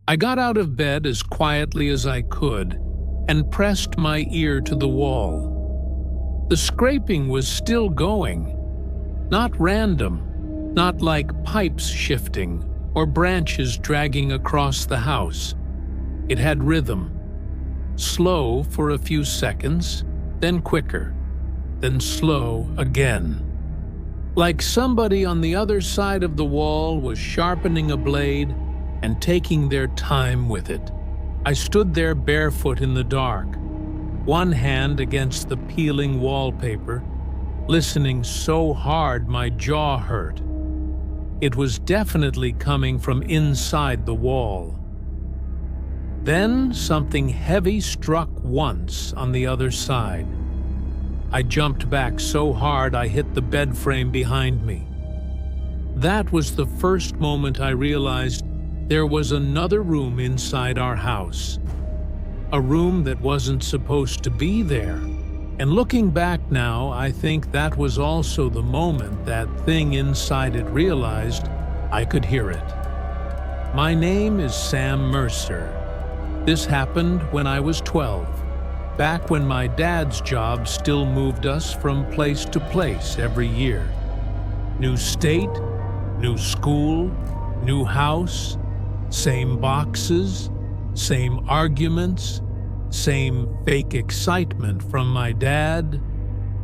I got out of bed as quietly as I could and pressed my ear to the wall. The scraping was still going, not random, not like pipes shifting or branches dragging across the house. It had rhythm, slow for a few seconds, then quicker, then slow again. Like somebody on the other side of the wall was sharpening a blade and taking their time with it. I stood there barefoot in the dark, one hand against the peeling wallpaper, listening so hard my jaw hurt. It was definitely coming from inside the wall. Then something heavy struck once on the other side. I jumped back so hard I hit the bed frame behind me. That was the first moment I realized there was another room inside our house. A room that wasn't supposed to be there. And looking back now, I think that was also the moment that thing inside it realized I could hear it. My name is Sam Mercer. This happened when I was 12, back when my dad's job still moved us from place to place every year. New state, new school, new house, same boxes, same arguments, same fake excitement from my dad,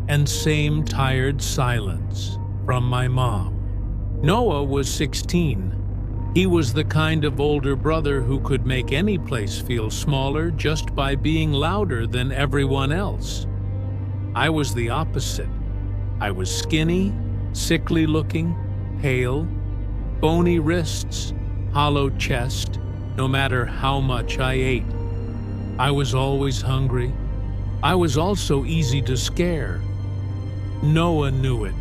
and same tired silence from my mom. Noah was 16. He was the kind of older brother who could make any place feel smaller just by being louder than everyone else. I was the opposite. I was skinny, sickly looking, pale, bony wrists, hollow chest, no matter how much I ate. I was always hungry. I was also easy to scare. Noah knew it,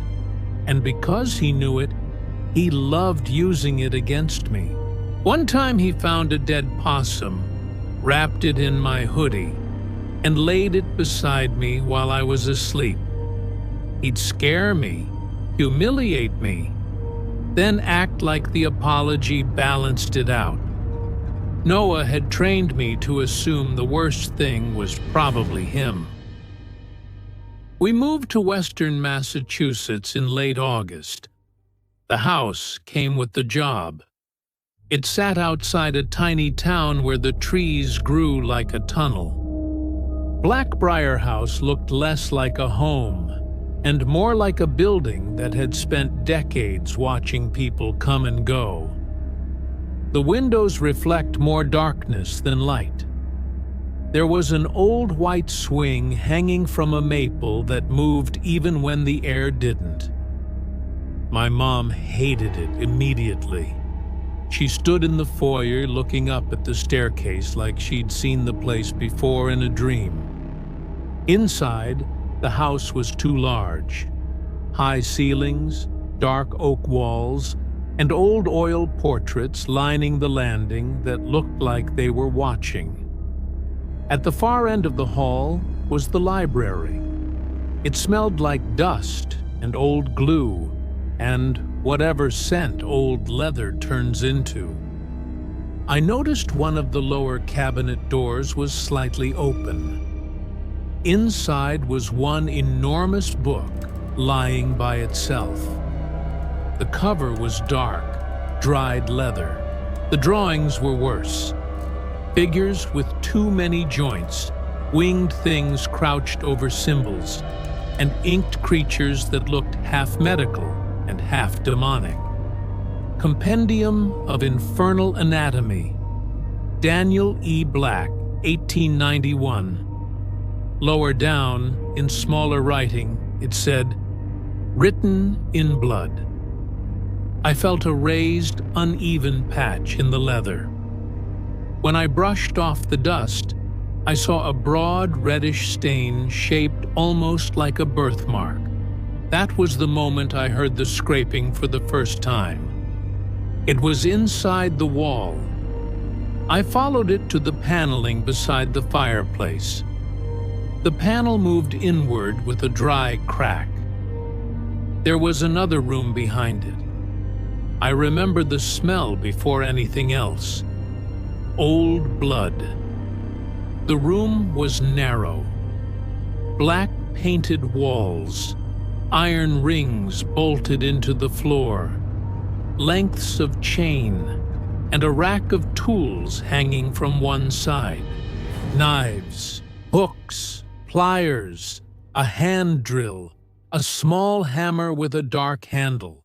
and because he knew it, he loved using it against me. One time he found a dead possum, wrapped it in my hoodie, and laid it beside me while I was asleep. He'd scare me, humiliate me, then act like the apology balanced it out. Noah had trained me to assume the worst thing was probably him. We moved to Western Massachusetts in late August. The house came with the job. It sat outside a tiny town where the trees grew like a tunnel. Blackbriar House looked less like a home and more like a building that had spent decades watching people come and go. The windows reflect more darkness than light. There was an old white swing hanging from a maple that moved even when the air didn't. My mom hated it immediately. She stood in the foyer looking up at the staircase like she'd seen the place before in a dream. Inside, the house was too large. High ceilings, dark oak walls, and old oil portraits lining the landing that looked like they were watching. At the far end of the hall was the library. It smelled like dust and old glue and whatever scent old leather turns into. I noticed one of the lower cabinet doors was slightly open. Inside was one enormous book lying by itself. The cover was dark, dried leather. The drawings were worse. Figures with too many joints, winged things crouched over symbols, and inked creatures that looked half medical and half demonic. Compendium of Infernal Anatomy. Daniel E. Black, 1891. Lower down, in smaller writing, it said, "Written in blood." I felt a raised, uneven patch in the leather. When I brushed off the dust, I saw a broad reddish stain shaped almost like a birthmark. That was the moment I heard the scraping for the first time. It was inside the wall. I followed it to the paneling beside the fireplace. The panel moved inward with a dry crack. There was another room behind it. I remember the smell before anything else. old blood. The room was narrow. Black painted walls, iron rings bolted into the floor, lengths of chain, and a rack of tools hanging from one side. Knives, hooks, pliers, a hand drill, a small hammer with a dark handle.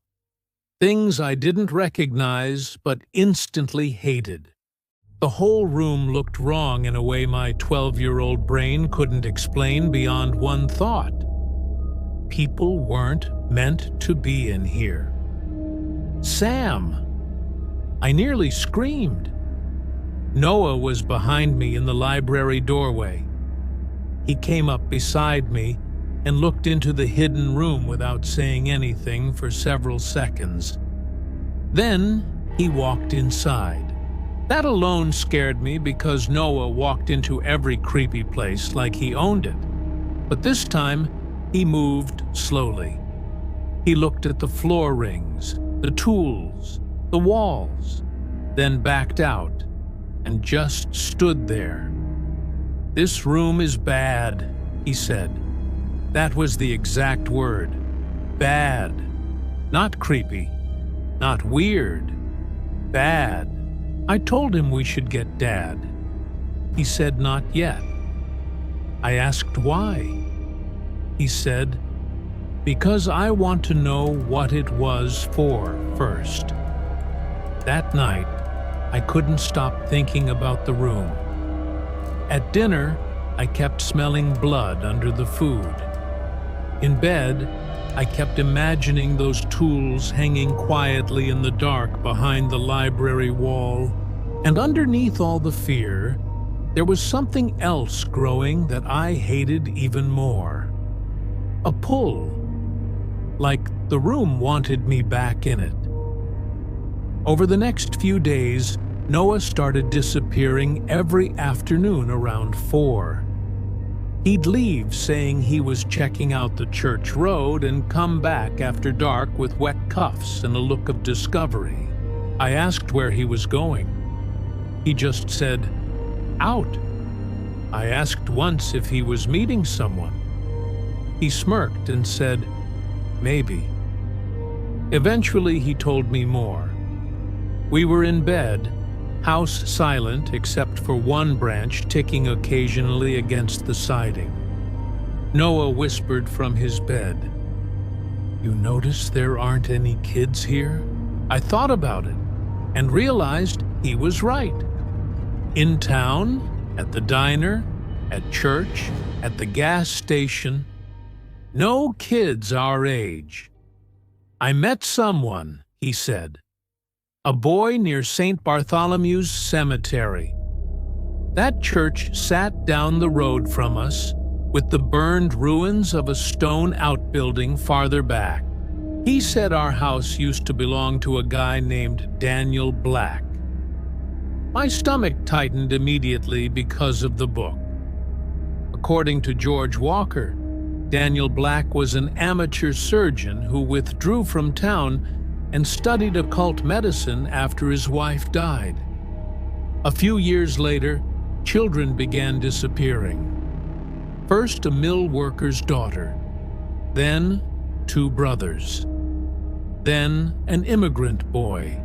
Things I didn't recognize but instantly hated. The whole room looked wrong in a way my 12-year-old brain couldn't explain beyond one thought. People weren't meant to be in here. Sam! I nearly screamed. Noah was behind me in the library doorway. He came up beside me and looked into the hidden room without saying anything for several seconds. Then he walked inside. That alone scared me because Noah walked into every creepy place like he owned it. But this time, he moved slowly. He looked at the floor rings, the tools, the walls, then backed out and just stood there. "This room is bad," he said. That was the exact word. Bad. Not creepy. Not weird. Bad. I told him we should get Dad. He said not yet. I asked why. He said, "Because I want to know what it was for first." That night, I couldn't stop thinking about the room. At dinner, I kept smelling blood under the food. In bed, I kept imagining those tools hanging quietly in the dark behind the library wall. And underneath all the fear, there was something else growing that I hated even more. A pull, like the room wanted me back in it. Over the next few days, Noah started disappearing every afternoon around 4. He'd leave saying he was checking out the church road and come back after dark with wet cuffs and a look of discovery. I asked where he was going. He just said, "Out." I asked once if he was meeting someone. He smirked and said, "Maybe." Eventually, he told me more. We were in bed, house silent except for one branch ticking occasionally against the siding. Noah whispered from his bed, "You notice there aren't any kids here?" I thought about it and realized he was right. In town, at the diner, at church, at the gas station, no kids our age. "I met someone," he said. "A boy near St. Bartholomew's Cemetery." That church sat down the road from us, with the burned ruins of a stone outbuilding farther back. He said our house used to belong to a guy named Daniel Black. My stomach tightened immediately because of the book. According to George Walker, Daniel Black was an amateur surgeon who withdrew from town and studied occult medicine after his wife died. A few years later, children began disappearing. First a mill worker's daughter, then 2 brothers, then an immigrant boy.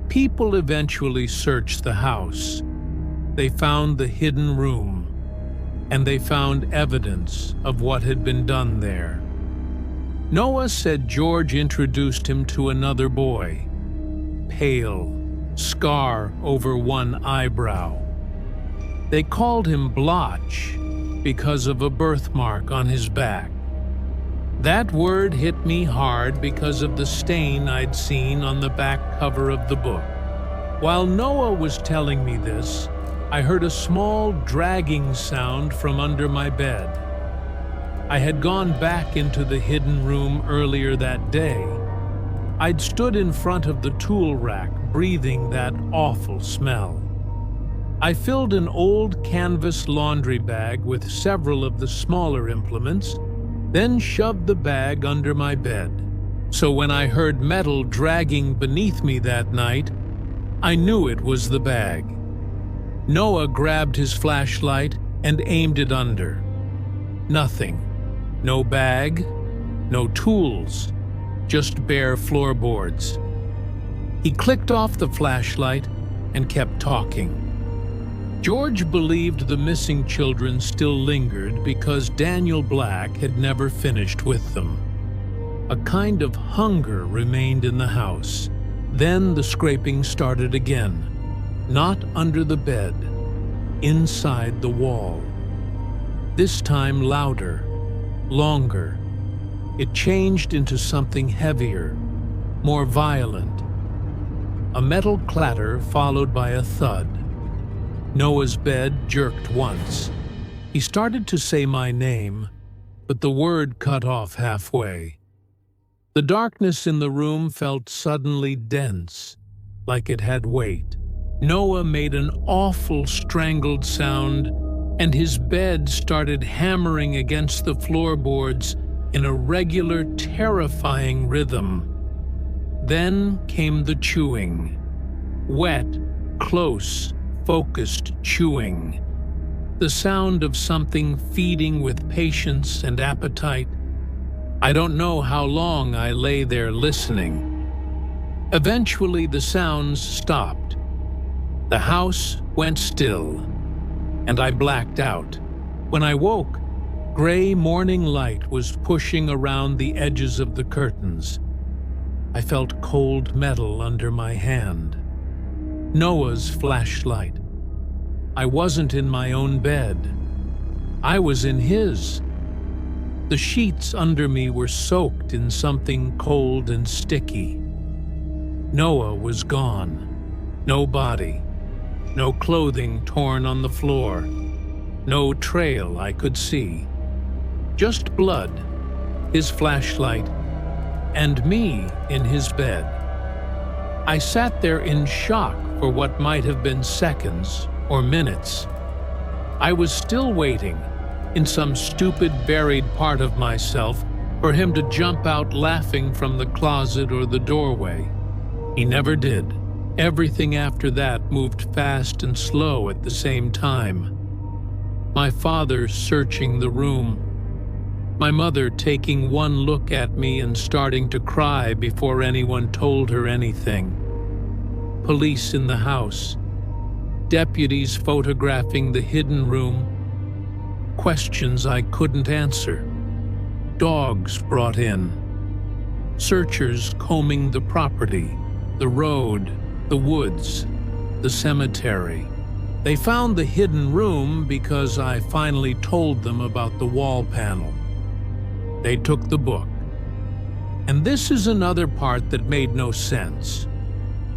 People eventually searched the house. They found the hidden room, and they found evidence of what had been done there. Noah said George introduced him to another boy, pale, scar over one eyebrow. They called him Blotch because of a birthmark on his back. That word hit me hard because of the stain I'd seen on the back cover of the book. While Noah was telling me this, I heard a small dragging sound from under my bed. I had gone back into the hidden room earlier that day. I'd stood in front of the tool rack, breathing that awful smell. I filled an old canvas laundry bag with several of the smaller implements, then shoved the bag under my bed. So when I heard metal dragging beneath me that night, I knew it was the bag. Noah grabbed his flashlight and aimed it under. Nothing. No bag, no tools, just bare floorboards. He clicked off the flashlight and kept talking. George believed the missing children still lingered because Daniel Black had never finished with them. A kind of hunger remained in the house. Then the scraping started again, not under the bed, inside the wall. This time louder, longer. It changed into something heavier, more violent. A metal clatter followed by a thud. Noah's bed jerked once. He started to say my name, but the word cut off halfway. The darkness in the room felt suddenly dense, like it had weight. Noah made an awful strangled sound, and his bed started hammering against the floorboards in a regular, terrifying rhythm. Then came the chewing. Wet, close, focused chewing. The sound of something feeding with patience and appetite. I don't know how long I lay there listening. Eventually the sounds stopped. The house went still, and I blacked out. When I woke, gray morning light was pushing around the edges of the curtains. I felt cold metal under my hand. Noah's flashlight. I wasn't in my own bed. I was in his. The sheets under me were soaked in something cold and sticky. Noah was gone. No body. No clothing torn on the floor. No trail I could see. Just blood, his flashlight, and me in his bed. I sat there in shock for what might have been seconds or minutes. I was still waiting, in some stupid buried part of myself, for him to jump out laughing from the closet or the doorway. He never did. Everything after that moved fast and slow at the same time. My father searching the room. My mother taking one look at me and starting to cry before anyone told her anything. Police in the house. Deputies photographing the hidden room. Questions I couldn't answer. Dogs brought in. Searchers combing the property, the road, the woods, the cemetery. They found the hidden room because I finally told them about the wall panel. They took the book. And this is another part that made no sense.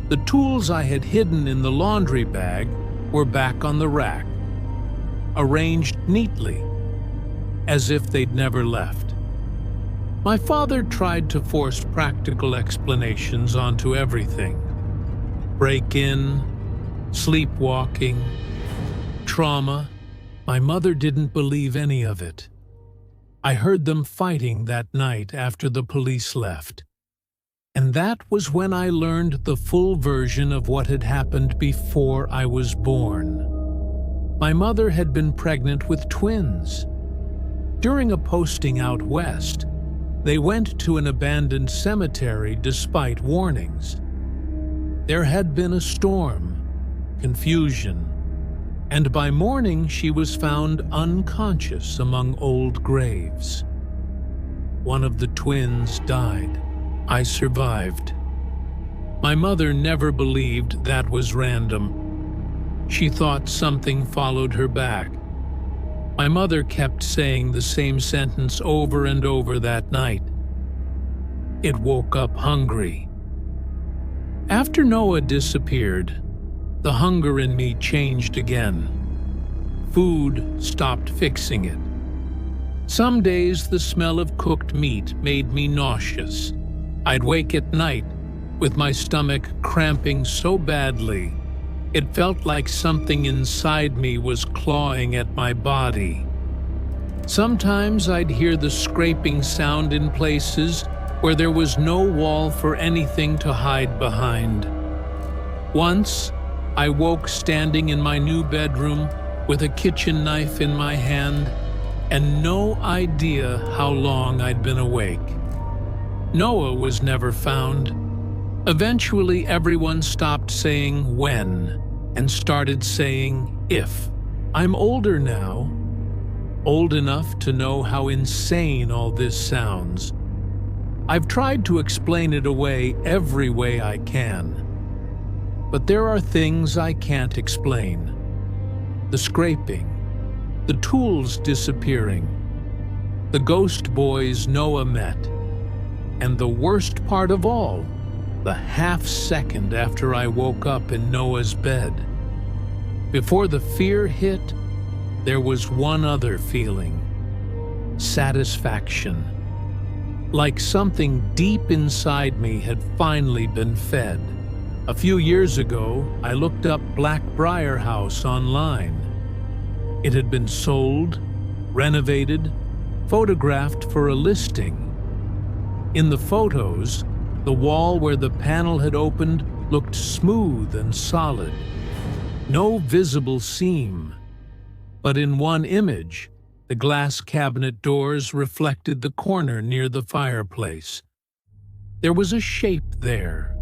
The tools I had hidden in the laundry bag were back on the rack, arranged neatly, as if they'd never left. My father tried to force practical explanations onto everything. Break-in, sleepwalking, trauma. My mother didn't believe any of it. I heard them fighting that night after the police left. And that was when I learned the full version of what had happened before I was born. My mother had been pregnant with twins. During a posting out west, they went to an abandoned cemetery despite warnings. There had been a storm, confusion, and by morning she was found unconscious among old graves. One of the twins died. I survived. My mother never believed that was random. She thought something followed her back. My mother kept saying the same sentence over and over that night. It woke up hungry. After Noah disappeared, the hunger in me changed again. Food stopped fixing it. Some days the smell of cooked meat made me nauseous. I'd wake at night with my stomach cramping so badly, it felt like something inside me was clawing at my body. Sometimes I'd hear the scraping sound in places where there was no wall for anything to hide behind. Once, I woke standing in my new bedroom with a kitchen knife in my hand and no idea how long I'd been awake. Noah was never found. Eventually, everyone stopped saying when and started saying if. I'm older now, old enough to know how insane all this sounds. I've tried to explain it away every way I can. But there are things I can't explain. The scraping, the tools disappearing, the ghost boys Noah met, and the worst part of all, the half-second after I woke up in Noah's bed. Before the fear hit, there was one other feeling: satisfaction. Like something deep inside me had finally been fed. A few years ago, I looked up Blackbriar House online. It had been sold, renovated, photographed for a listing. In the photos, the wall where the panel had opened looked smooth and solid. No visible seam. But in one image, the glass cabinet doors reflected the corner near the fireplace. There was a shape there.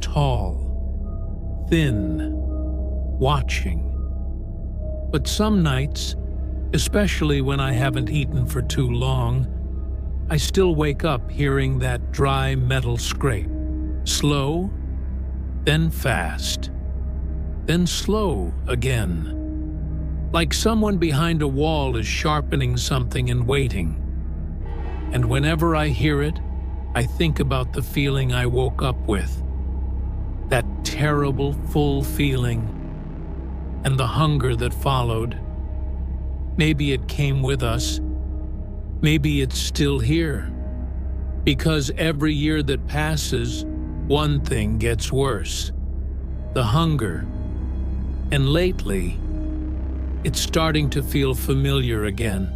Tall, thin, watching. But some nights, especially when I haven't eaten for too long, I still wake up hearing that dry metal scrape. Slow, then fast, then slow again. Like someone behind a wall is sharpening something and waiting. And whenever I hear it, I think about the feeling I woke up with. That terrible, full feeling, and the hunger that followed. Maybe it came with us. Maybe it's still here. Because every year that passes, one thing gets worse: the hunger. And lately, it's starting to feel familiar again.